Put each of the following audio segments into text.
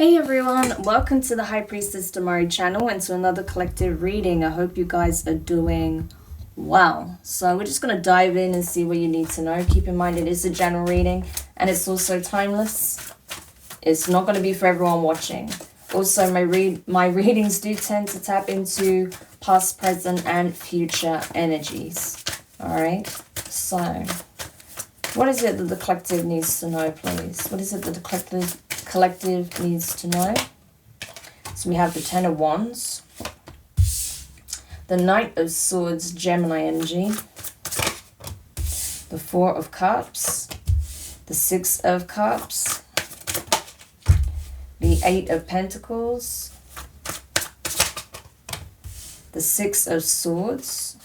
Hey everyone, welcome to the High Priestess Demari channel and to another collective reading. I hope you guys are doing well. So we're just going to dive in and see what you need to know. Keep in mind it is a general reading and it's also timeless. It's not going to be for everyone watching. Also, my readings do tend to tap into past, present, and future energies. Alright, so what is it that the collective needs to know, please? What is it that the collective needs to know? So we have the Ten of Wands, the Knight of Swords, Gemini energy, the Four of Cups, the Six of Cups, the Eight of Pentacles, the Six of Swords.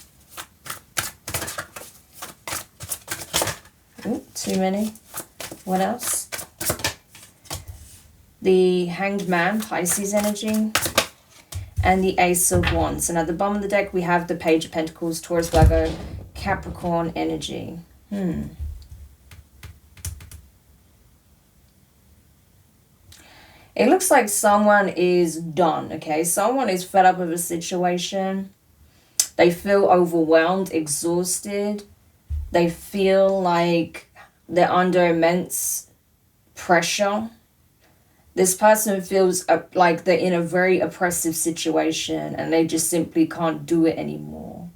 Ooh, too many. What else? The Hanged Man, Pisces energy, and the Ace of Wands. And at the bottom of the deck, we have the Page of Pentacles, Taurus, Virgo, Capricorn energy. It looks like someone is done, okay? Someone is fed up with a situation. They feel overwhelmed, exhausted. They feel like they're under immense pressure. This person feels like they're in a very oppressive situation and they just simply can't do it anymore.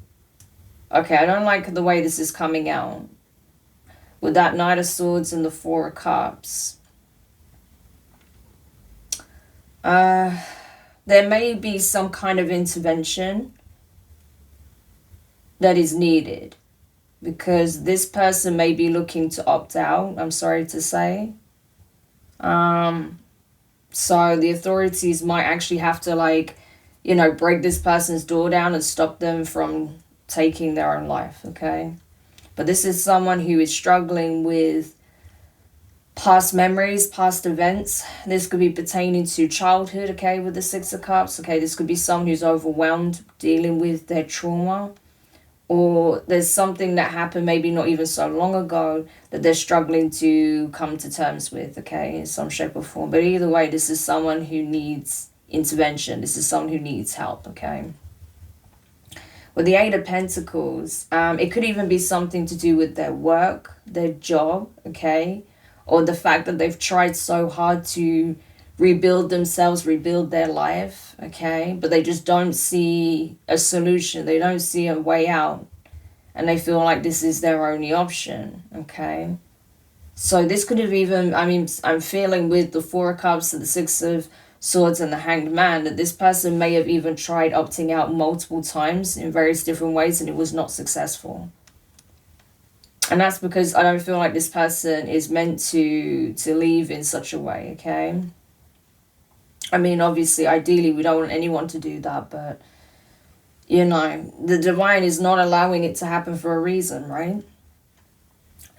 Okay, I don't like the way this is coming out. With that Knight of Swords and the Four of Cups. There may be some kind of intervention that is needed. Because this person may be looking to opt out, I'm sorry to say. So the authorities might actually have to, like, you know, break this person's door down and stop them from taking their own life, okay? But this is someone who is struggling with past memories, past events. This could be pertaining to childhood, okay, with the Six of Cups. Okay, this could be someone who's overwhelmed dealing with their trauma. Or there's something that happened maybe not even so long ago that they're struggling to come to terms with, okay, in some shape or form. But either way, this is someone who needs intervention. This is someone who needs help, okay? With the Eight of Pentacles, it could even be something to do with their work, their job, okay? Or the fact that they've tried so hard to rebuild themselves, rebuild their life, okay? But they just don't see a solution. They don't see a way out. And they feel like this is their only option, okay? So this could have even, I mean, I'm feeling with the Four of Cups and the Six of Swords and the Hanged Man that this person may have even tried opting out multiple times in various different ways and it was not successful. And that's because I don't feel like this person is meant to leave in such a way, okay? I mean, obviously, ideally, we don't want anyone to do that, but, you know, the divine is not allowing it to happen for a reason, right?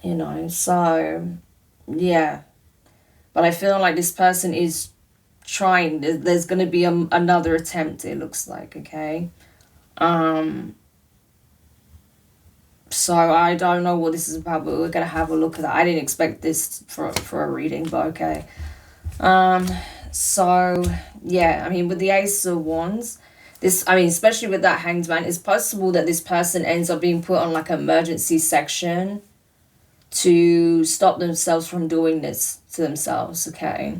You know, so, yeah. But I feel like this person is trying. There's going to be another attempt, it looks like, okay? So I don't know what this is about, but we're going to have a look at that. I didn't expect this for a reading, but okay. So, yeah, I mean, with the Ace of Wands, this, I mean, especially with that Hanged Man, it's possible that this person ends up being put on like an emergency section to stop themselves from doing this to themselves, okay?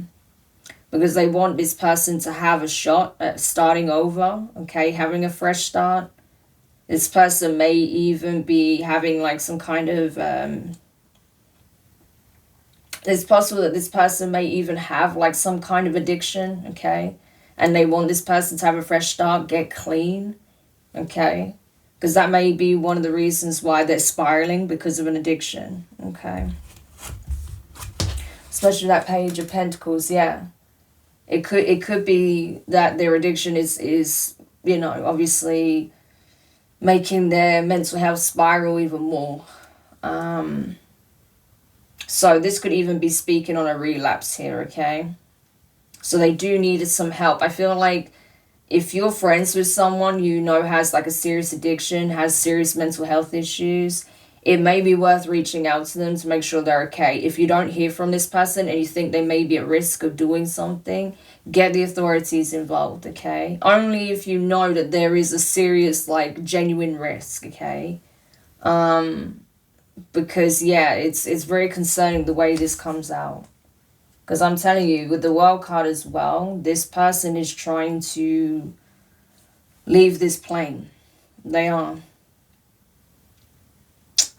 Because they want this person to have a shot at starting over, okay, having a fresh start. This person may even be having like some kind of, it's possible that this person may even have like some kind of addiction, okay? And they want this person to have a fresh start, get clean, okay? Because that may be one of the reasons why they're spiraling, because of an addiction, okay? Especially that Page of Pentacles, yeah. It could be that their addiction is, you know, obviously making their mental health spiral even more. So this could even be speaking on a relapse here, okay? So they do need some help. I feel like if you're friends with someone you know has like a serious addiction, has serious mental health issues, it may be worth reaching out to them to make sure they're okay. If you don't hear from this person and you think they may be at risk of doing something, get the authorities involved, okay? Only if you know that there is a serious, like, genuine risk, okay? Because, yeah, it's very concerning the way this comes out. Because I'm telling you, with the World card as well, this person is trying to leave this plane. They are.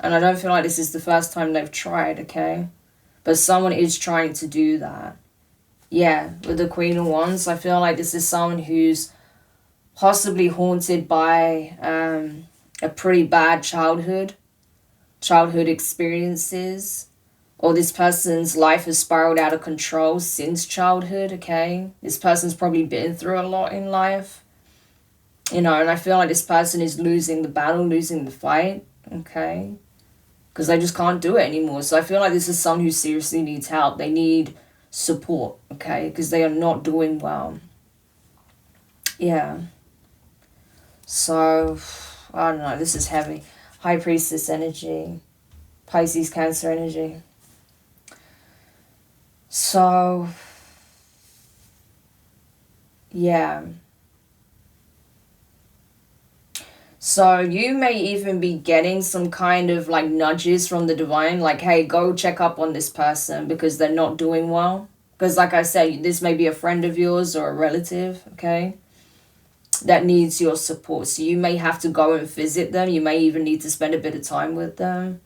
And I don't feel like this is the first time they've tried, okay? But someone is trying to do that. Yeah, with the Queen of Wands, I feel like this is someone who's possibly haunted by a pretty bad childhood experiences. Or this person's life has spiraled out of control since childhood, okay? This person's probably been through a lot in life. You know, and I feel like this person is losing the battle, losing the fight, okay? Because they just can't do it anymore. So I feel like this is someone who seriously needs help. They need support, okay? Because they are not doing well. Yeah. So, I don't know. This is heavy. High Priestess energy. Pisces, Cancer energy. So, yeah. So you may even be getting some kind of like nudges from the divine, like, hey, go check up on this person because they're not doing well. Because like I said, this may be a friend of yours or a relative, okay, that needs your support. So you may have to go and visit them. You may even need to spend a bit of time with them,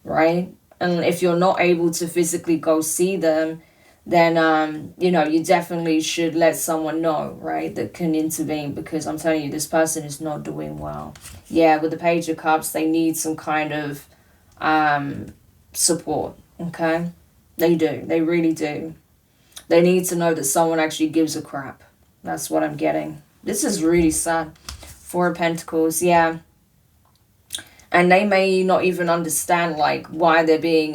right? And if you're not able to physically go see them, then, you know, you definitely should let someone know, right, that can intervene, because I'm telling you, this person is not doing well. Yeah, with the Page of Cups, they need some kind of support, okay? They do. They really do. They need to know that someone actually gives a crap. That's what I'm getting. This is really sad. Four of Pentacles, yeah. And they may not even understand, like, why they're being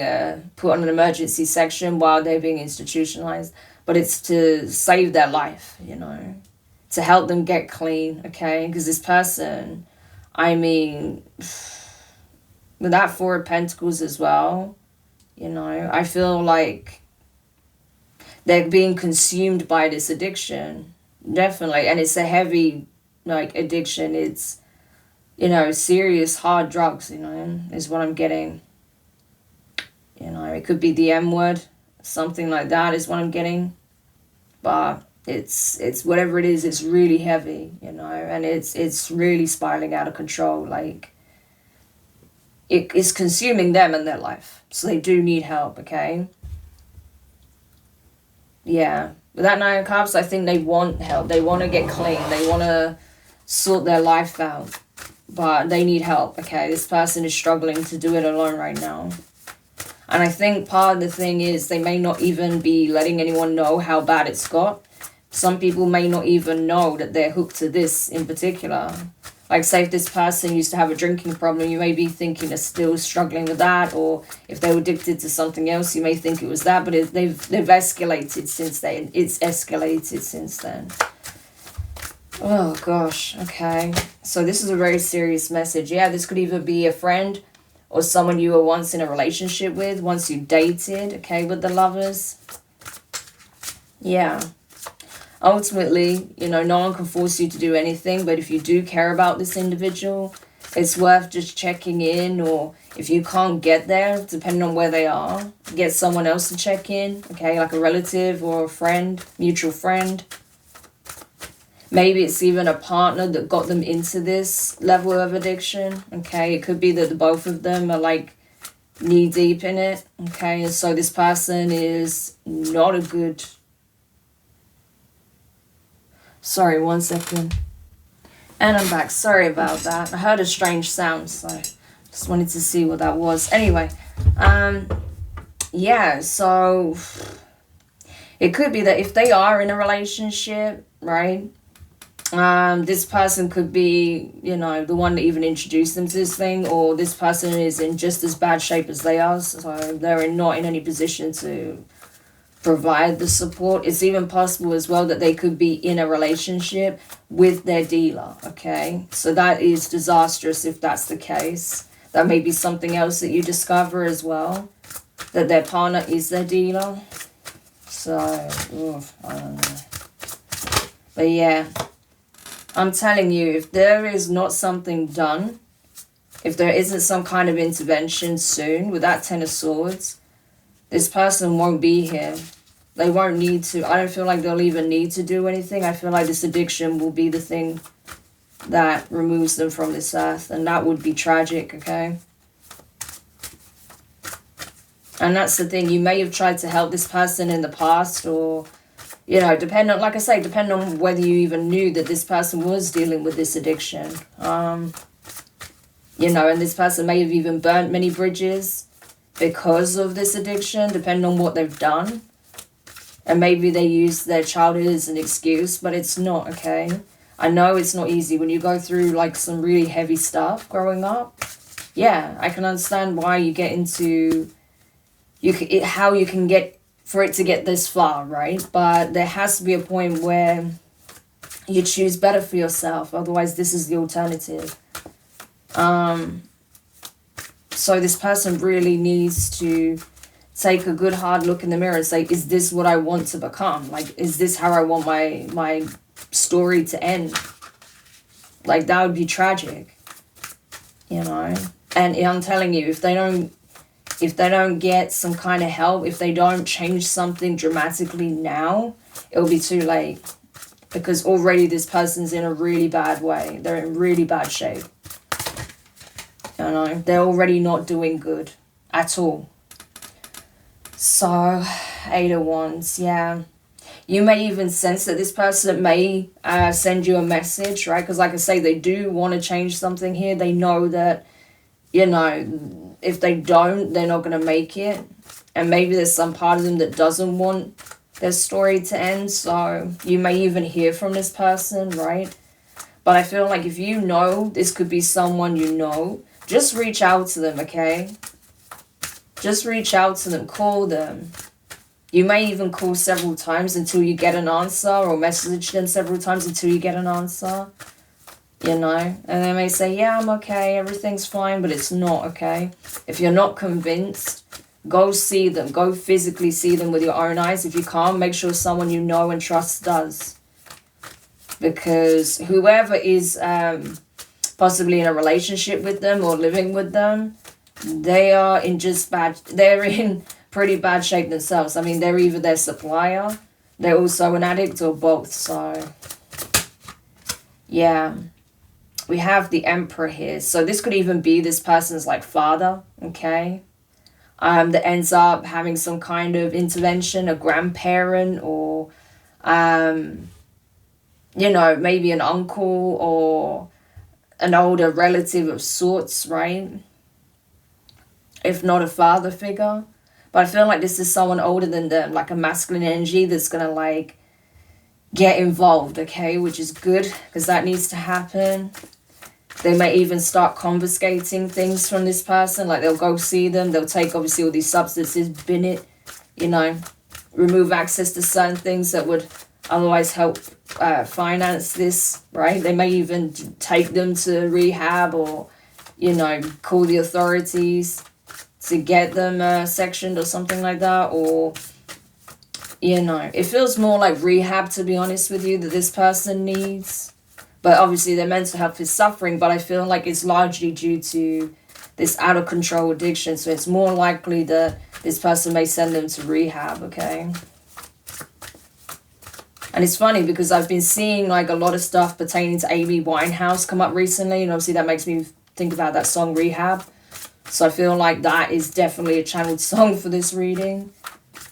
put on an emergency section, why they're being institutionalized. But it's to save their life, you know, to help them get clean, okay? Because this person, I mean, with that Four of Pentacles as well, you know, I feel like they're being consumed by this addiction. Definitely. And it's a heavy, like, addiction. It's, you know, serious, hard drugs, you know, is what I'm getting. You know, it could be the M word, something like that is what I'm getting. But it's whatever it is, it's really heavy, you know, and it's really spiraling out of control. Like, it is consuming them and their life. So they do need help, okay? Yeah. With that Nine of Cups, I think they want help. They want to get clean. They want to sort their life out. But they need help, okay? This person is struggling to do it alone right now. And I think part of the thing is they may not even be letting anyone know how bad it's got. Some people may not even know that they're hooked to this in particular. Like, say if this person used to have a drinking problem, you may be thinking they're still struggling with that. Or if they were addicted to something else, you may think it was that. But they've escalated since then. It's escalated since then. Oh, gosh. Okay. So this is a very serious message. Yeah, this could either be a friend or someone you were once in a relationship with, once you dated, okay, with the Lovers. Yeah. Ultimately, you know, no one can force you to do anything, but if you do care about this individual, it's worth just checking in, or if you can't get there, depending on where they are, get someone else to check in, okay, like a relative or a friend, mutual friend. Maybe it's even a partner that got them into this level of addiction, okay? It could be that the both of them are, like, knee-deep in it, okay? And so this person is not a good... Sorry, 1 second. And I'm back. Sorry about that. I heard a strange sound, so just wanted to see what that was. Anyway, yeah, so it could be that if they are in a relationship, right? This person could be, you know, the one that even introduced them to this thing, or this person is in just as bad shape as they are, so they're not in any position to provide the support. It's even possible as well that they could be in a relationship with their dealer, okay? So that is disastrous if that's the case. That may be something else that you discover as well, that their partner is their dealer. So, I don't know. But yeah, I'm telling you, if there is not something done, if there isn't some kind of intervention soon with that Ten of Swords, this person won't be here. They won't need to. I don't feel like they'll even need to do anything. I feel like this addiction will be the thing that removes them from this earth. And that would be tragic, okay? And that's the thing. You may have tried to help this person in the past, or, you know, depending on, like I say, depending on whether you even knew that this person was dealing with this addiction. You know, and this person may have even burnt many bridges because of this addiction, depending on what they've done. And maybe they use their childhood as an excuse, but it's not, okay? I know it's not easy when you go through, like, some really heavy stuff growing up. Yeah, I can understand why you get into... how you can get... for it to get this far, right? But there has to be a point where you choose better for yourself. Otherwise, this is the alternative. So this person really needs to take a good hard look in the mirror and say, is this what I want to become? Like, is this how I want my story to end? Like, that would be tragic, you know? And I'm telling you, if they don't get some kind of help, if they don't change something dramatically now, it'll be too late. Because already this person's in a really bad way. They're in really bad shape. You know, they're already not doing good at all. So, 8 of Wands, yeah. You may even sense that this person may send you a message, right? Because like I say, they do want to change something here. They know that, you know, if they don't, they're not going to make it. And maybe there's some part of them that doesn't want their story to end. So you may even hear from this person, right? But I feel like if you know this could be someone you know, just reach out to them, okay? Just reach out to them. Call them. You may even call several times until you get an answer, or message them several times until you get an answer. You know? And they may say, yeah, I'm okay, everything's fine, but it's not, okay? If you're not convinced, go see them. Go physically see them with your own eyes. If you can't, make sure someone you know and trust does. Because whoever is possibly in a relationship with them or living with them, they are in they're in pretty bad shape themselves. I mean, they're either their supplier, they're also an addict, or both. So, yeah. We have the Emperor here. So this could even be this person's, like, father, okay? That ends up having some kind of intervention, a grandparent, or, you know, maybe an uncle or an older relative of sorts, right? If not a father figure. But I feel like this is someone older than them, like a masculine energy that's going to, like, get involved, okay? Which is good, because that needs to happen. They may even start confiscating things from this person. Like, they'll go see them. They'll take, obviously, all these substances, bin it, you know, remove access to certain things that would otherwise help finance this, right? They may even take them to rehab, or, you know, call the authorities to get them sectioned or something like that. Or, you know, it feels more like rehab, to be honest with you, that this person needs. But obviously their mental health is suffering, but I feel like it's largely due to this out of control addiction. So it's more likely that this person may send them to rehab, okay? And it's funny because I've been seeing, like, a lot of stuff pertaining to Amy Winehouse come up recently. And obviously that makes me think about that song Rehab. So I feel like that is definitely a channeled song for this reading.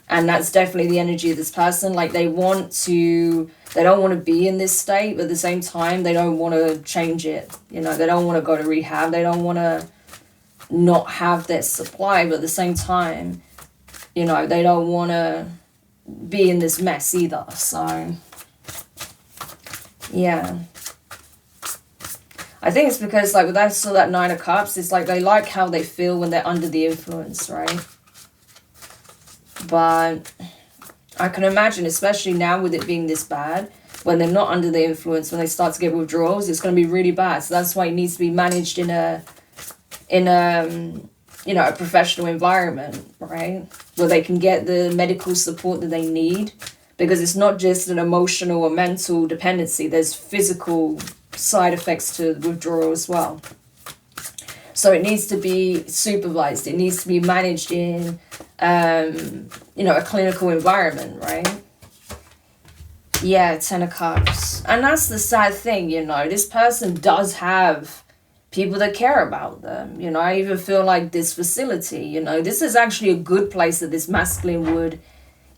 And that's definitely the energy of this person. Like, they don't want to be in this state, but at the same time, they don't want to change it. You know, they don't want to go to rehab. They don't want to not have their supply, but at the same time, you know, they don't want to be in this mess either. So, yeah. I think it's because, like, with that Nine of Cups, it's like they like how they feel when they're under the influence, right? But I can imagine, especially now with it being this bad, when they're not under the influence, when they start to get withdrawals, it's going to be really bad. So that's why it needs to be managed in a in a professional environment, right? Where they can get the medical support that they need, because it's not just an emotional or mental dependency. There's physical side effects to withdrawal as well. So it needs to be supervised. It needs to be managed in, a clinical environment, right? Yeah, Ten of Cups. And that's the sad thing, this person does have people that care about them. I even feel like this facility, this is actually a good place that this masculine would,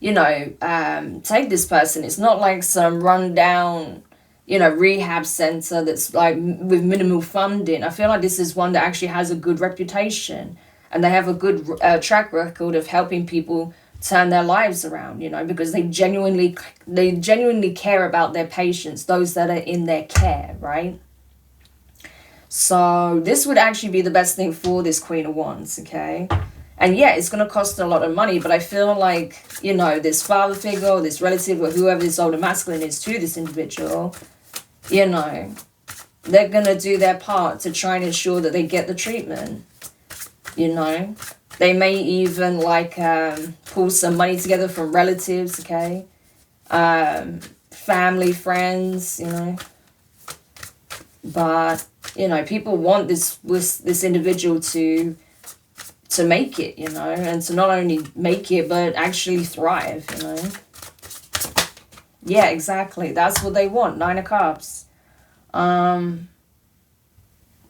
take this person. It's not like some rundown, rehab center that's like with minimal funding. I feel like this is one that actually has a good reputation, and they have a good track record of helping people turn their lives around, because they genuinely care about their patients, those that are in their care, right? So this would actually be the best thing for this Queen of Wands, okay? And yeah, it's going to cost a lot of money, but I feel like, this father figure, or this relative, or whoever this older masculine is to this individual, they're going to do their part to try and ensure that they get the treatment, They may even, pull some money together from relatives, okay? Family, friends, But, people want this individual to make it, and to not only make it, but actually thrive, Yeah, exactly. That's what they want. Nine of Cups.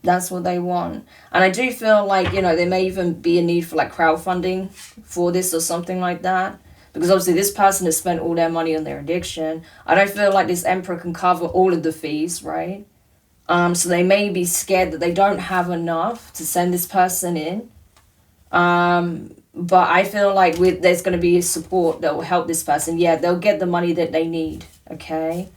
That's what they want. And I do feel like, there may even be a need for crowdfunding for this or something like that. Because obviously this person has spent all their money on their addiction. I don't feel like this Emperor can cover all of the fees, right? So they may be scared that they don't have enough to send this person in. But I feel like there's going to be support that will help this person. Yeah, they'll get the money that they need, okay?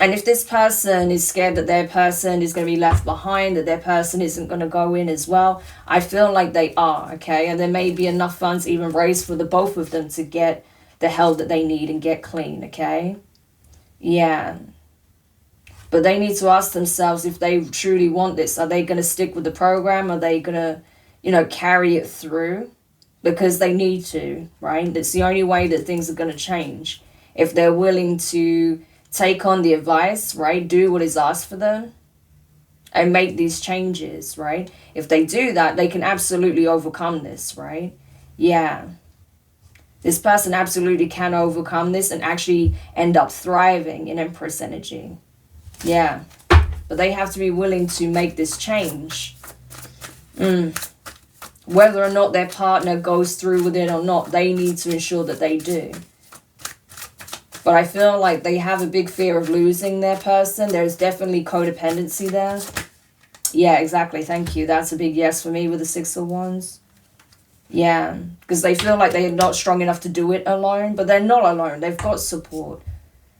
And if this person is scared that their person is going to be left behind, that their person isn't going to go in as well, I feel like they are, okay? And there may be enough funds even raised for the both of them to get the help that they need and get clean, okay? Yeah. But they need to ask themselves if they truly want this. Are they going to stick with the program? Are they going to, carry it through? Because they need to, right? That's the only way that things are going to change. If they're willing to take on the advice, right? Do what is asked for them and make these changes, right? If they do that, they can absolutely overcome this, right? Yeah. This person absolutely can overcome this and actually end up thriving in Empress energy. Yeah. But they have to be willing to make this change. Whether or not their partner goes through with it or not, they need to ensure that they do. But I feel like they have a big fear of losing their person. There's definitely codependency there. Yeah, exactly. Thank you. That's a big yes for me with the Six of Wands. Yeah, because they feel like they're not strong enough to do it alone. But they're not alone. They've got support.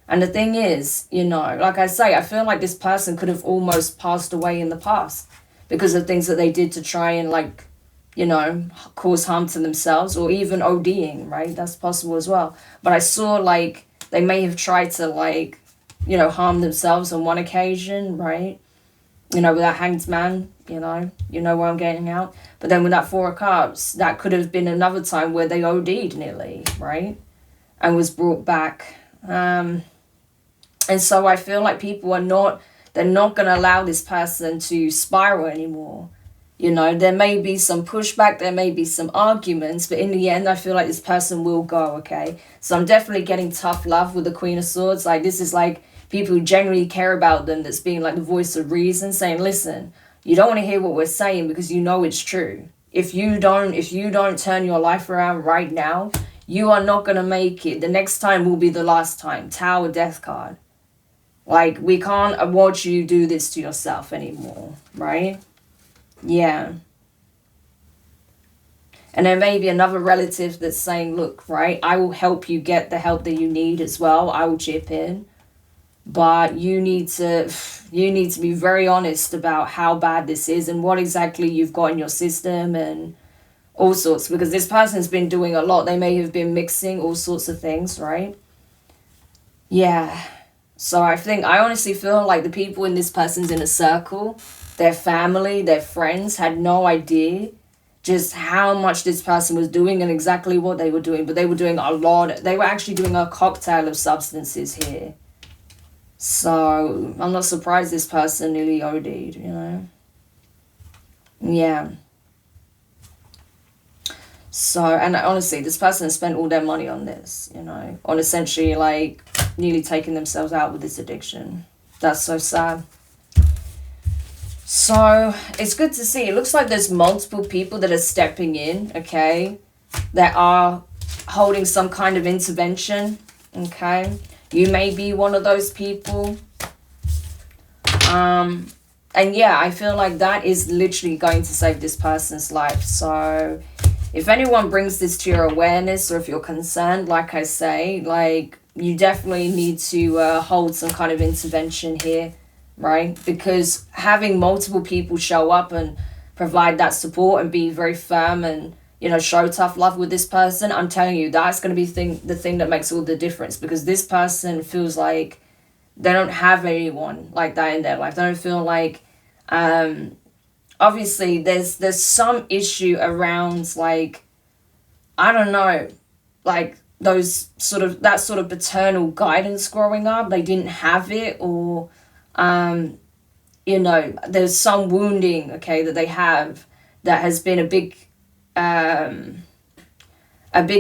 And the thing is, like I say, I feel like this person could have almost passed away in the past because of things that they did to try and cause harm to themselves, or even ODing, right? That's possible as well. But I saw they may have tried to harm themselves on one occasion, right? With that Hanged Man, you know where I'm getting out. But then with that Four of Cups, that could have been another time where they OD'd nearly, right? And was brought back. And so I feel like people they're not going to allow this person to spiral anymore. There may be some pushback, there may be some arguments, but in the end, I feel like this person will go, okay? So I'm definitely getting tough love with the Queen of Swords. This is people who genuinely care about them, that's being the voice of reason, saying, listen, you don't want to hear what we're saying because it's true. If you don't turn your life around right now, you are not going to make it. The next time will be the last time. Tower, Death card. We can't watch you do this to yourself anymore, right? Yeah. And there may be another relative that's saying, look, right, I will help you get the help that you need as well. I will chip in. But you need to be very honest about how bad this is and what exactly you've got in your system and all sorts. Because this person's been doing a lot. They may have been mixing all sorts of things, right? Yeah. So I honestly feel like the people in this person's inner circle, their family, their friends had no idea just how much this person was doing and exactly what they were doing. But they were doing a lot. They were actually doing a cocktail of substances here. So I'm not surprised this person nearly OD'd, you know. Yeah. So, and honestly, this person has spent all their money on this, you know, on essentially like nearly taking themselves out with this addiction. That's so sad. So it's good to see. It looks like there's multiple people that are stepping in, okay, that are holding some kind of intervention, okay. You may be one of those people. And yeah, I feel like that is literally going to save this person's life. So if anyone brings this to your awareness, or if you're concerned, like I say, like you definitely need to hold some kind of intervention here, right? Because having multiple people show up and provide that support and be very firm and, you know, show tough love with this person, I'm telling you, that's going to be the thing that makes all the difference. Because this person feels like they don't have anyone like that in their life. They don't feel like, obviously there's some issue around, like, I don't know, like those sort of, that sort of paternal guidance growing up. They didn't have it, or, you know, there's some wounding, okay, that they have that has been a big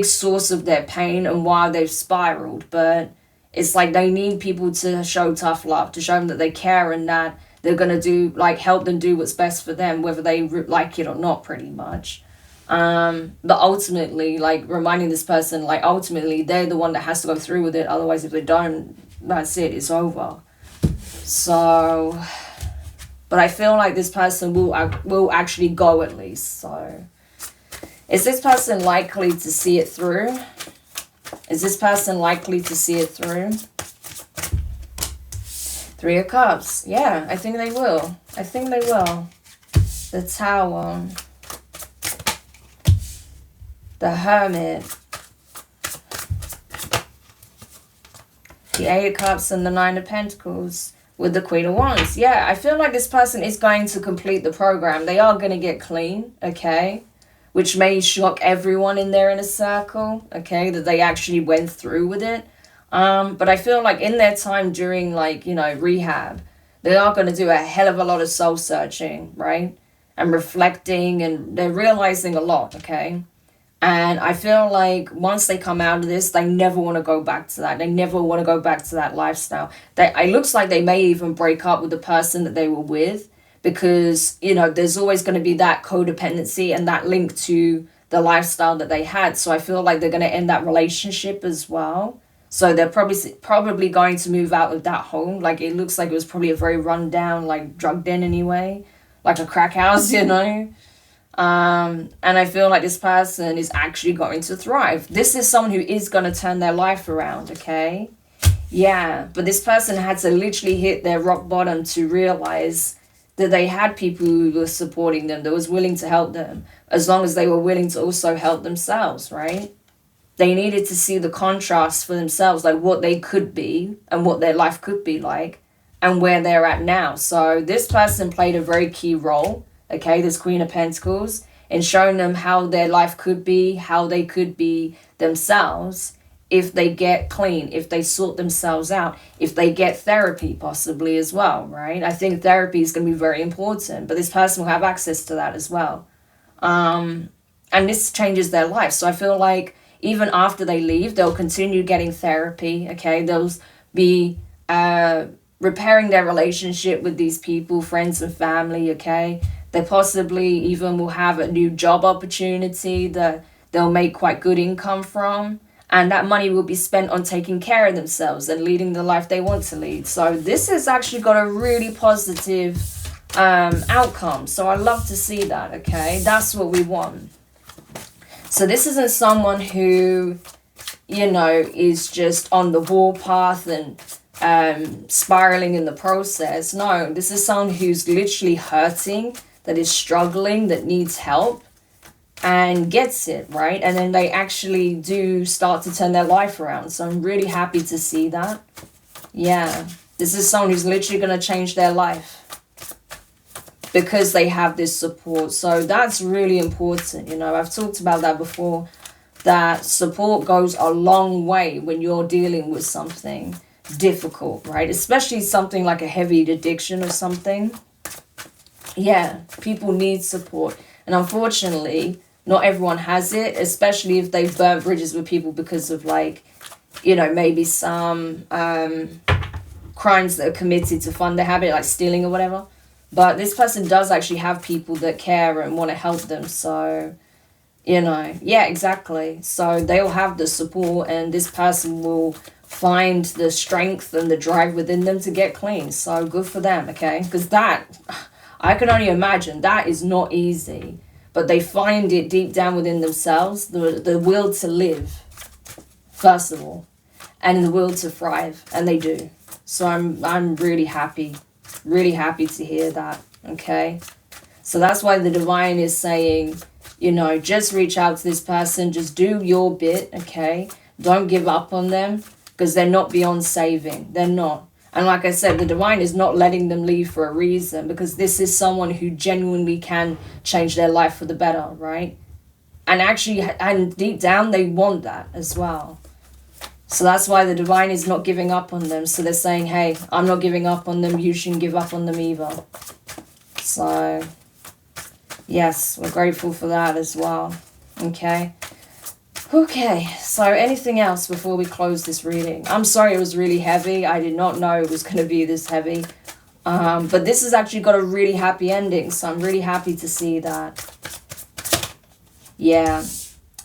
source of their pain and why they've spiraled. But it's like they need people to show tough love, to show them that they care and that they're going to do, like, help them do what's best for them, whether they like it or not, pretty much. But ultimately, like, reminding this person, like, ultimately, they're the one that has to go through with it. Otherwise, if they don't, that's it, it's over. So, but I feel like this person will actually go at least. So, is this person likely to see it through? Is this person likely to see it through? 3 of Cups. Yeah, I think they will. I think they will. The Tower. The Hermit. The 8 of Cups and the 9 of Pentacles with the Queen of Wands. Yeah, I feel like this person is going to complete the program. They are going to get clean, okay? Which may shock everyone in their inner circle, okay, that they actually went through with it. But I feel like in their time during, like, you know, rehab, they are going to do a hell of a lot of soul searching, right? And reflecting, and they're realizing a lot, okay? And I feel like once they come out of this, they never want to go back to that. They never want to go back to that lifestyle. It looks like they may even break up with the person that they were with, because, you know, there's always going to be that codependency and that link to the lifestyle that they had. So I feel like they're going to end that relationship as well. So they're probably going to move out of that home. Like, it looks like it was probably a very run down, like, drug den anyway, like a crack house, you know. And I feel like this person is actually going to thrive. This is someone who is going to turn their life around, okay? Yeah, but this person had to literally hit their rock bottom to realize that they had people who were supporting them, that was willing to help them, as long as they were willing to also help themselves, right? They needed to see the contrast for themselves, like what they could be and what their life could be like and where they're at now. So this person played a very key role, okay, this Queen of Pentacles, in showing them how their life could be, how they could be themselves if they get clean, if they sort themselves out, if they get therapy possibly as well, right? I think therapy is going to be very important, but this person will have access to that as well. And this changes their life. So I feel like even after they leave, they'll continue getting therapy, okay? They'll be repairing their relationship with these people, friends and family, okay? They possibly even will have a new job opportunity that they'll make quite good income from. And that money will be spent on taking care of themselves and leading the life they want to lead. So this has actually got a really positive outcome. So I love to see that, okay? That's what we want. So this isn't someone who, you know, is just on the warpath and spiraling in the process. No, this is someone who's literally hurting, that is struggling, that needs help, and gets it, right? And then they actually do start to turn their life around. So I'm really happy to see that. Yeah, this is someone who's literally going to change their life. because they have this support. So that's really important. You know, I've talked about that before, that support goes a long way when you're dealing with something difficult, right? Especially something like a heavy addiction or something. Yeah, people need support. And unfortunately, not everyone has it, especially if they've burnt bridges with people because of, like, you know, maybe some crimes that are committed to fund their habit, like stealing or whatever. But this person does actually have people that care and want to help them. So, you know, yeah, exactly. So they'll have the support, and this person will find the strength and the drive within them to get clean. So good for them, okay? Because that, I can only imagine, that is not easy. But they find it deep down within themselves, the will to live, first of all, and the will to thrive, and they do. So I'm really happy to hear that, okay? So that's why the divine is saying, you know, just reach out to this person, just do your bit, okay? Don't give up on them, because they're not beyond saving. They're not. And like I said, the divine is not letting them leave for a reason, because this is someone who genuinely can change their life for the better, right? And actually, and deep down, they want that as well. So that's why the divine is not giving up on them. So they're saying, hey, I'm not giving up on them. You shouldn't give up on them either. So, yes, we're grateful for that as well. Okay. Okay, so anything else before we close this reading? I'm sorry it was really heavy. I did not know it was going to be this heavy. But this has actually got a really happy ending, so I'm really happy to see that. Yeah.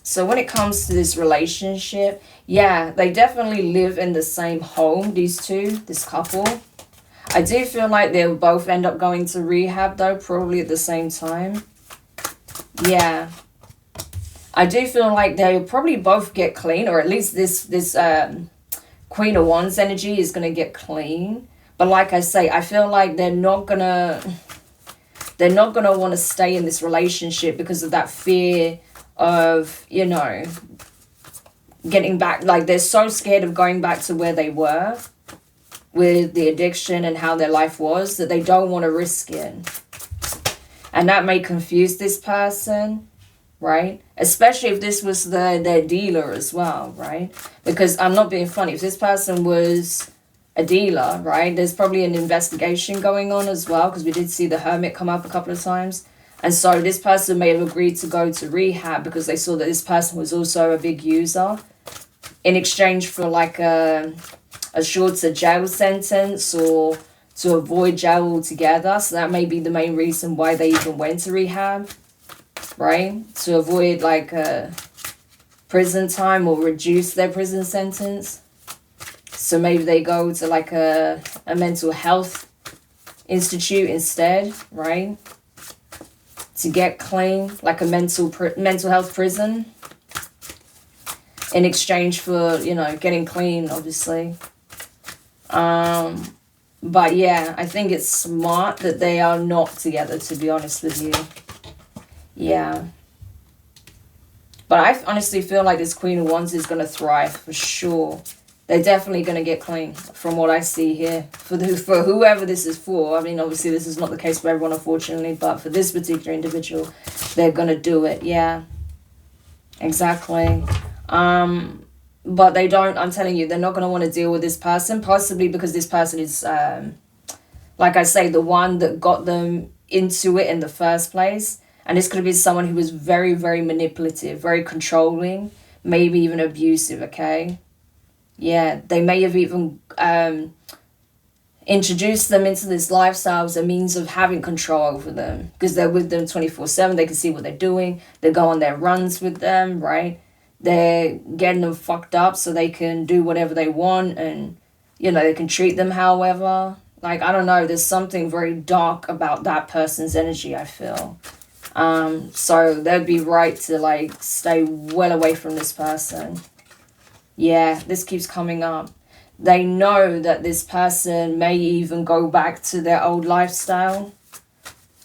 So when it comes to this relationship, yeah, they definitely live in the same home, these two, this couple. I do feel like they'll both end up going to rehab, though, probably at the same time. Yeah. I do feel like they'll probably both get clean, or at least this Queen of Wands energy is going to get clean. But like I say, I feel like they're not going to want to stay in this relationship because of that fear of, you know, getting back. Like, they're so scared of going back to where they were with the addiction and how their life was, that they don't want to risk it. And that may confuse this person, right? Especially if this was their dealer as well, right? Because I'm not being funny. If this person was a dealer, right, there's probably an investigation going on as well, because we did see the Hermit come up a couple of times. And so this person may have agreed to go to rehab because they saw that this person was also a big user, in exchange for like a shorter jail sentence, or to avoid jail altogether. So that may be the main reason why they even went to rehab, right? To avoid like a prison time or reduce their prison sentence. So maybe they go to like a mental health institute instead, right? To get clean, like a mental health prison, in exchange for, you know, getting clean, obviously. But yeah, I think it's smart that they are not together, to be honest with you. Yeah. But I honestly feel like this Queen of Wands is going to thrive for sure. They're definitely going to get clean from what I see here. For whoever this is for. I mean, obviously this is not the case for everyone, unfortunately. But for this particular individual, they're going to do it. Yeah. Exactly. But they don't, I'm telling you, they're not going to want to deal with this person. Possibly because this person is, like I say, the one that got them into it in the first place. And this could be someone who was very, very manipulative, very controlling, maybe even abusive, okay? Yeah, they may have even introduced them into this lifestyle as a means of having control over them, because they're with them 24/7. They can see what they're doing. They go on their runs with them, right? They're getting them fucked up so they can do whatever they want, and, you know, they can treat them however. Like, I don't know, there's something very dark about that person's energy, I feel. So they'd be right to, like, stay well away from this person. Yeah, this keeps coming up. They know that this person may even go back to their old lifestyle,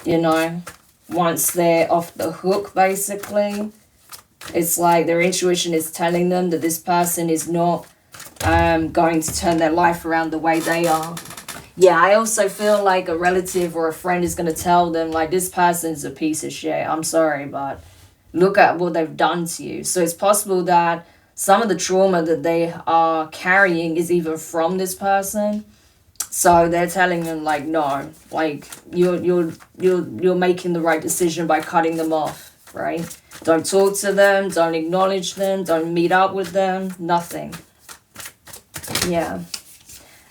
you know, once they're off the hook, basically. It's like their intuition is telling them that this person is not going to turn their life around the way they are. Yeah, I also feel like a relative or a friend is going to tell them, like, this person's a piece of shit. I'm sorry, but look at what they've done to you. So it's possible that some of the trauma that they are carrying is even from this person. So they're telling them, like, no, like, you're making the right decision by cutting them off, right? Don't talk to them, don't acknowledge them, don't meet up with them, nothing. Yeah,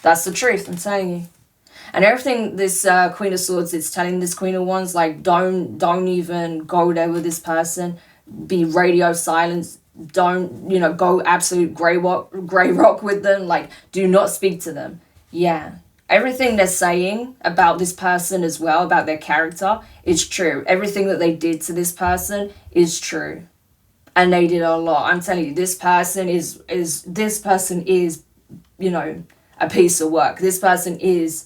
that's the truth, I'm telling you. And everything this Queen of Swords is telling this Queen of Wands, like, don't even go there with this person. Be radio silence. Don't, you know, go absolute grey rock with them. Like, do not speak to them. Yeah. Everything they're saying about this person as well, about their character, is true. Everything that they did to this person is true. And they did a lot. I'm telling you, this person is, you know, a piece of work. This person is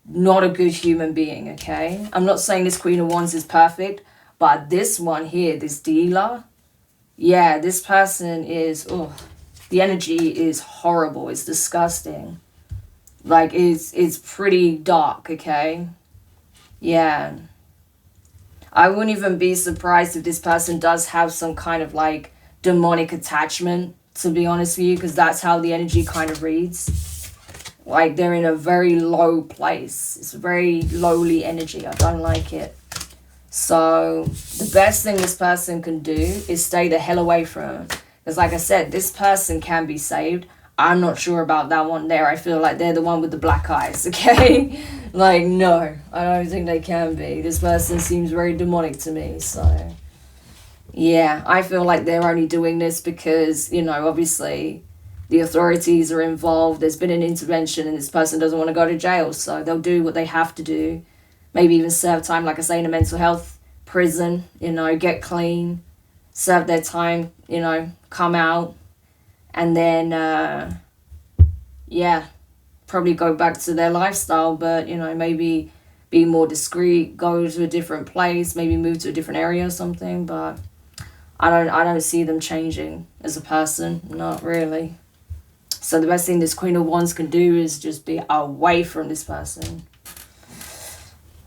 not a good human being, okay? I'm not saying this Queen of Wands is perfect, but this one here, this dealer, yeah, this person is, oh, the energy is horrible. It's disgusting. Like, it's pretty dark, okay? Yeah. I wouldn't even be surprised if this person does have some kind of, like, demonic attachment, to be honest with you, because that's how the energy kind of reads. Like, they're in a very low place. It's a very lowly energy. I don't like it. So the best thing this person can do is stay the hell away from him. Because like I said, this person can be saved. I'm not sure about that one there. I feel like they're the one with the black eyes, okay? Like, no, I don't think they can be. This person seems very demonic to me, so... Yeah, I feel like they're only doing this because, you know, obviously... the authorities are involved, there's been an intervention, and this person doesn't want to go to jail, so they'll do what they have to do. Maybe even serve time, like I say, in a mental health prison, you know, get clean, serve their time, you know, come out, and then, yeah, probably go back to their lifestyle, but, you know, maybe be more discreet, go to a different place, maybe move to a different area or something, but I don't see them changing as a person, not really. So the best thing this Queen of Wands can do is just be away from this person.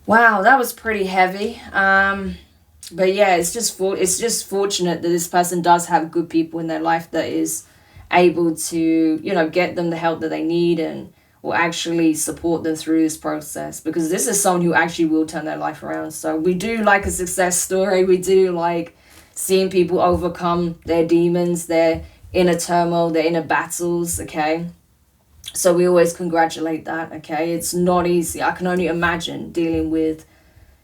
Wow, that was pretty heavy. But yeah, it's just fortunate that this person does have good people in their life that is able to, you know, get them the help that they need and will actually support them through this process. Because this is someone who actually will turn their life around. So we do like a success story. We do like seeing people overcome their demons, their inner turmoil, their inner battles, okay? So we always congratulate that, okay? It's not easy. I can only imagine dealing with,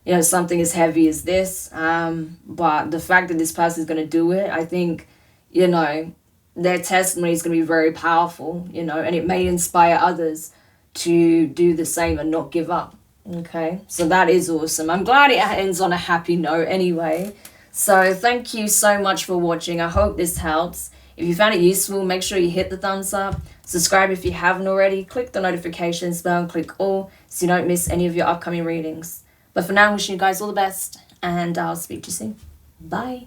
you know, something as heavy as this. But the fact that this person is going to do it, I think, you know, their testimony is going to be very powerful, you know, and it may inspire others to do the same and not give up, okay? So that is awesome. I'm glad it ends on a happy note anyway. So thank you so much for watching. I hope this helps. If you found it useful, make sure you hit the thumbs up. Subscribe if you haven't already. Click the notifications bell and click all so you don't miss any of your upcoming readings. But for now, I'm wishing you guys all the best, and I'll speak to you soon. Bye.